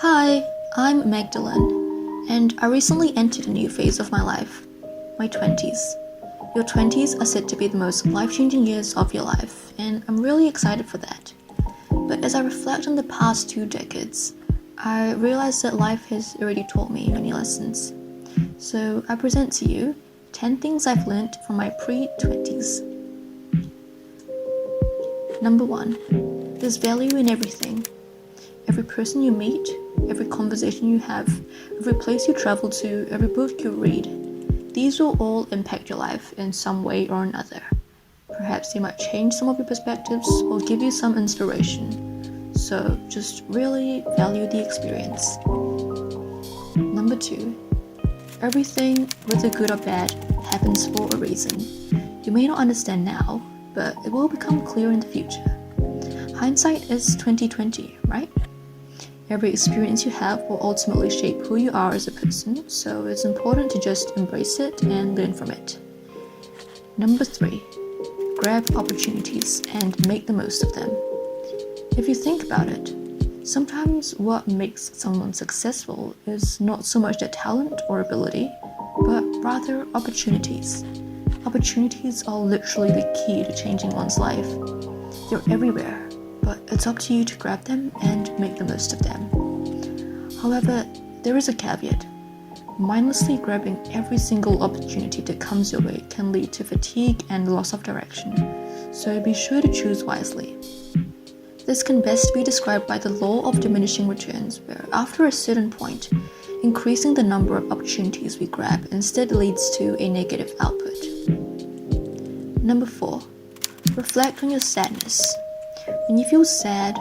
Hi, I'm Magdalene, and I recently entered a new phase of my life, my 20s. Your 20s are said to be the most life-changing years of your life, and I'm really excited for that. But as I reflect on the past 2 decades, I realize that life has already taught me many lessons. So I present to you 10 things I've learned from my pre-20s. Number 1. There's value in everything. Every person you meet, every conversation you have, every place you travel to, every book you read, these will all impact your life in some way or another. Perhaps they might change some of your perspectives or give you some inspiration. So just really value the experience. Number 2. Everything, whether good or bad, happens for a reason. You may not understand now, but it will become clear in the future. Hindsight is 2020, right? Every experience you have will ultimately shape who you are as a person, so it's important to just embrace it and learn from it. Number 3. Grab opportunities and make the most of them. If you think about it, sometimes what makes someone successful is not so much their talent or ability, but rather opportunities. Opportunities are literally the key to changing one's life. They're everywhere, but it's up to you to grab them and make the most of them. However, there is a caveat. Mindlessly grabbing every single opportunity that comes your way can lead to fatigue and loss of direction, so be sure to choose wisely. This can best be described by the law of diminishing returns, where after a certain point, increasing the number of opportunities we grab instead leads to a negative output. Number 4. Reflect on your sadness. When you feel sad,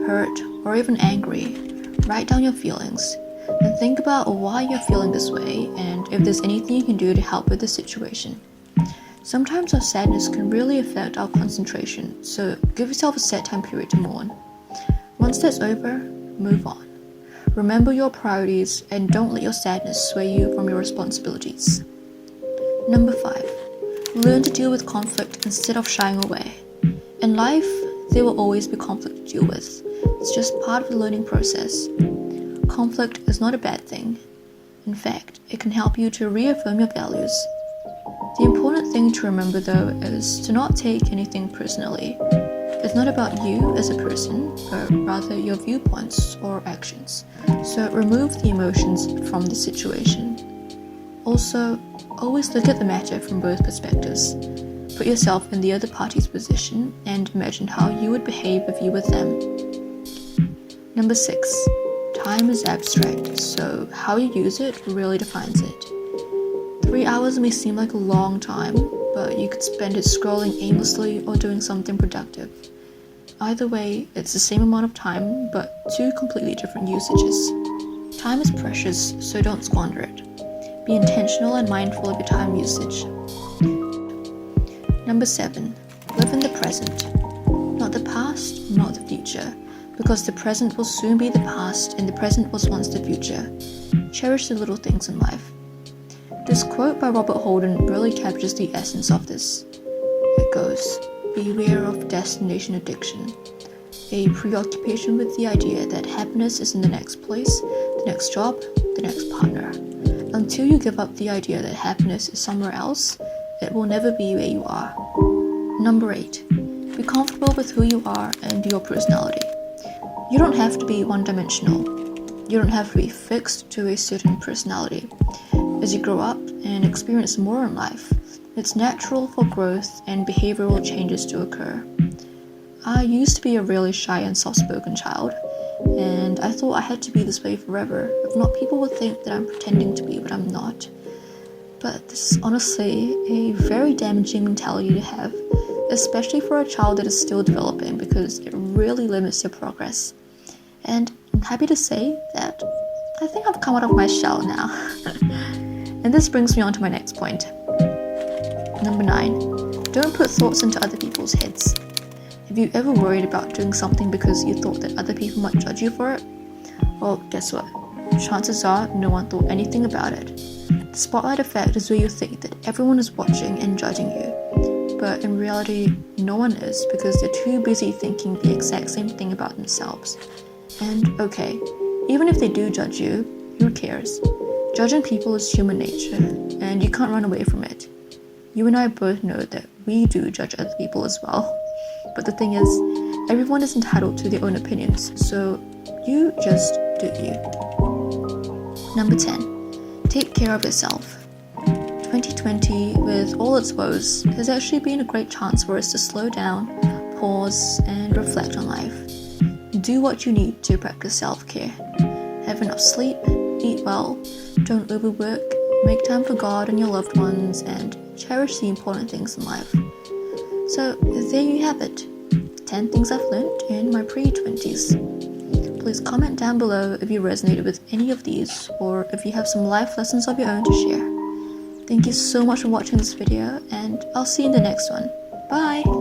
hurt, or even angry, write down your feelings and think about why you're feeling this way and if there's anything you can do to help with the situation. Sometimes our sadness can really affect our concentration, so give yourself a set time period to mourn. Once that's over, move on. Remember your priorities and don't let your sadness sway you from your responsibilities. Number 5. Learn to deal with conflict instead of shying away. In life, there will always be conflict to deal with. It's just part of the learning process. Conflict is not a bad thing. In fact, it can help you to reaffirm your values. The important thing to remember though is to not take anything personally. It's not about you as a person, but rather your viewpoints or actions. So remove the emotions from the situation. Also, always look at the matter from both perspectives. Put yourself in the other party's position and imagine how you would behave if you were them. Number 6. Time is abstract, so how you use it really defines it. 3 hours may seem like a long time, but you could spend it scrolling aimlessly or doing something productive. Either way, it's the same amount of time, but 2 completely different usages. Time is precious, so don't squander it. Be intentional and mindful of your time usage. Number 7. Live in the present. Not the past, not the future, because the present will soon be the past and the present was once the future. Cherish the little things in life. This quote by Robert Holden really captures the essence of this. It goes, "Beware of destination addiction, a preoccupation with the idea that happiness is in the next place, the next job, the next partner. Until you give up the idea that happiness is somewhere else, it will never be where you are." Number 8. Be comfortable with who you are and your personality. You don't have to be one-dimensional. You don't have to be fixed to a certain personality. As you grow up and experience more in life, it's natural for growth and behavioral changes to occur. I used to be a really shy and soft-spoken child, and I thought I had to be this way forever. If not, people would think that I'm pretending to be, but I'm not. But this is honestly a very damaging mentality to have, especially for a child that is still developing, because it really limits your progress. And I'm happy to say that I think I've come out of my shell now. And this brings me on to my next point. Number 9. Don't put thoughts into other people's heads. Have you ever worried about doing something because you thought that other people might judge you for it? Well, guess what? Chances are no one thought anything about it. The spotlight effect is where you think that everyone is watching and judging you. But in reality, no one is, because they're too busy thinking the exact same thing about themselves. And okay, Even if they do judge you, who cares? Judging people is human nature, and you can't run away from it. You and I both know that we do judge other people as well. But the thing is, everyone is entitled to their own opinions, so you just do you. Number 10. Take care of yourself. 2020, with all its woes, has actually been a great chance for us to slow down, pause, and reflect on life. Do what you need to practice self-care. Have enough sleep, eat well, don't overwork, make time for God and your loved ones, and cherish the important things in life. So there you have it, 10 things I've learned in my pre-20s. Please comment down below if you resonated with any of these, or if you have some life lessons of your own to share. Thank you so much for watching this video, and I'll see you in the next one. Bye!